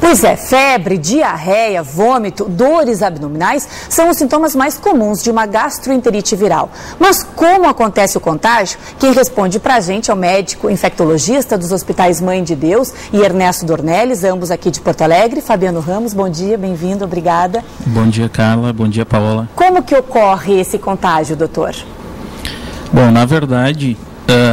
Pois é, febre, diarreia, vômito, dores abdominais são os sintomas mais comuns de uma gastroenterite viral. Mas como acontece o contágio? Quem responde pra gente é o médico infectologista dos hospitais Mãe de Deus e Ernesto Dornelles, ambos aqui de Porto Alegre. Fabiano Ramos, bom dia, bem-vindo, obrigada. Bom dia, Carla, bom dia, Paola. Como que ocorre esse contágio, doutor? Bom, na verdade,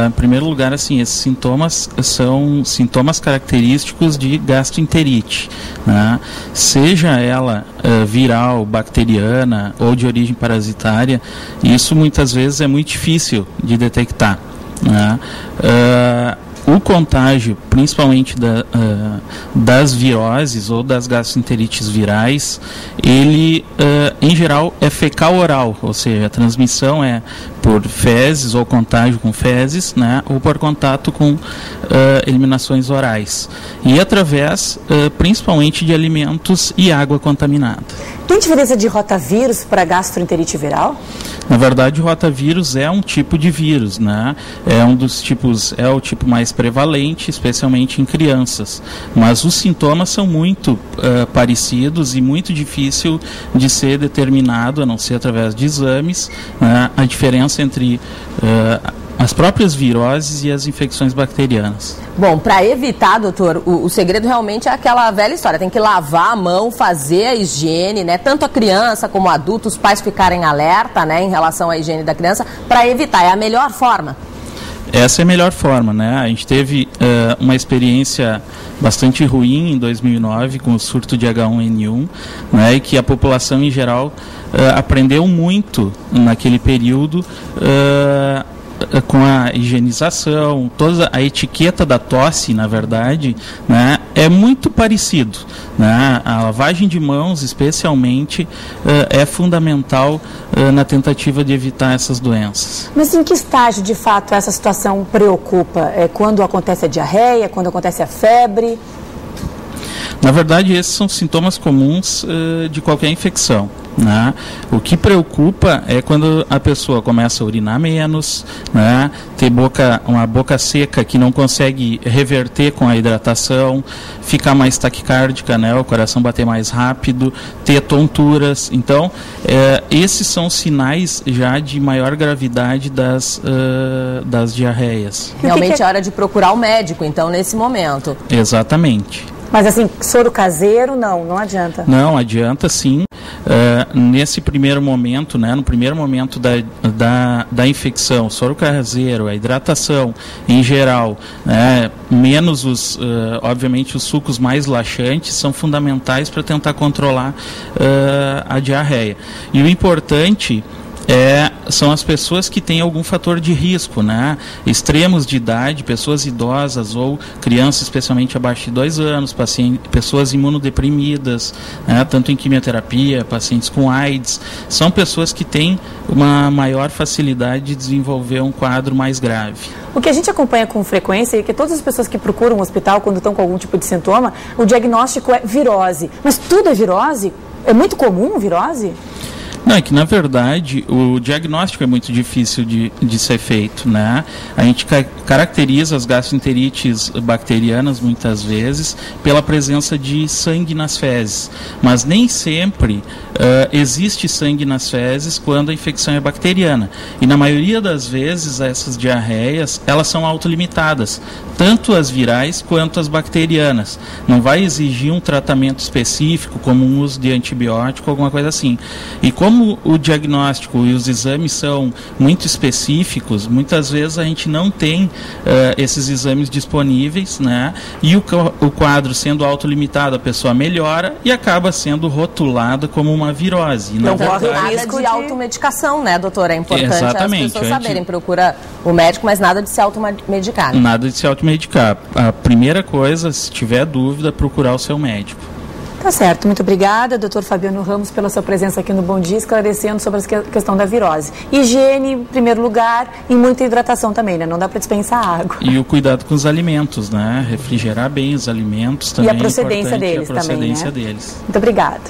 em primeiro lugar, assim, esses sintomas são sintomas característicos de gastroenterite, né? Seja ela viral, bacteriana ou de origem parasitária, isso muitas vezes é muito difícil de detectar, né? O contágio, principalmente das viroses ou das gastroenterites virais, ele, em geral, é fecal-oral, ou seja, a transmissão é por fezes ou contágio com fezes, né, ou por contato com eliminações orais. E através, principalmente, de alimentos e água contaminada. Tem diferença de rotavírus para gastroenterite viral? Na verdade, o rotavírus é um tipo de vírus, né? É um dos tipos, é o tipo mais prevalente, especialmente em crianças. Mas os sintomas são muito parecidos e muito difícil de ser determinado, a não ser através de exames, né? A diferença entre as próprias viroses e as infecções bacterianas. Bom, para evitar, doutor, o segredo realmente é aquela velha história. Tem que lavar a mão, fazer a higiene, né? Tanto a criança como o adulto, os pais ficarem alerta, né, em relação à higiene da criança, para evitar. É a melhor forma? Essa é a melhor forma, né? A gente teve uma experiência bastante ruim em 2009 com o surto de H1N1, né? E que a população em geral aprendeu muito naquele período com a higienização, toda a etiqueta da tosse, na verdade, né, é muito parecido, né? A lavagem de mãos, especialmente, é fundamental na tentativa de evitar essas doenças. Mas em que estágio, de fato, essa situação preocupa? É quando acontece a diarreia, quando acontece a febre? Na verdade, esses são sintomas comuns de qualquer infecção, né? O que preocupa é quando a pessoa começa a urinar menos, né? Ter uma boca seca que não consegue reverter com a hidratação, ficar mais taquicárdica, né? O coração bater mais rápido, ter tonturas. Então, esses são sinais já de maior gravidade das diarreias. Realmente é hora de procurar o médico, então, nesse momento. Exatamente. Mas assim, soro caseiro, não adianta? Não, adianta sim. Nesse primeiro momento, né, no primeiro momento da infecção, soro caseiro, a hidratação em geral, né, menos obviamente os sucos mais laxantes são fundamentais para tentar controlar a diarreia. E o importante são as pessoas que têm algum fator de risco, né? Extremos de idade, pessoas idosas ou crianças especialmente abaixo de 2 anos, pessoas imunodeprimidas, né? Tanto em quimioterapia, pacientes com AIDS, são pessoas que têm uma maior facilidade de desenvolver um quadro mais grave. O que a gente acompanha com frequência é que todas as pessoas que procuram um hospital quando estão com algum tipo de sintoma, o diagnóstico é virose. Mas tudo é virose? É muito comum virose? Não, é que na verdade o diagnóstico é muito difícil de ser feito, né? A gente caracteriza as gastroenterites bacterianas muitas vezes pela presença de sangue nas fezes, mas nem sempre existe sangue nas fezes quando a infecção é bacteriana. E na maioria das vezes essas diarreias, elas são autolimitadas, tanto as virais quanto as bacterianas. Não vai exigir um tratamento específico como um uso de antibiótico, alguma coisa assim. E como o diagnóstico e os exames são muito específicos, muitas vezes a gente não tem esses exames disponíveis, né? E o quadro sendo autolimitado, a pessoa melhora e acaba sendo rotulada como uma virose. Não corre o risco de automedicação, né, doutora? É importante as pessoas saberem. Procura o médico, mas nada de se automedicar. Né? Nada de se automedicar. A primeira coisa, se tiver dúvida, procurar o seu médico. Tá certo, muito obrigada, doutor Fabiano Ramos, pela sua presença aqui no Bom Dia, esclarecendo sobre a questão da virose. Higiene, em primeiro lugar, e muita hidratação também, né? Não dá para dispensar água. E o cuidado com os alimentos, né? Refrigerar bem os alimentos também. E a procedência deles também, né? Muito obrigada.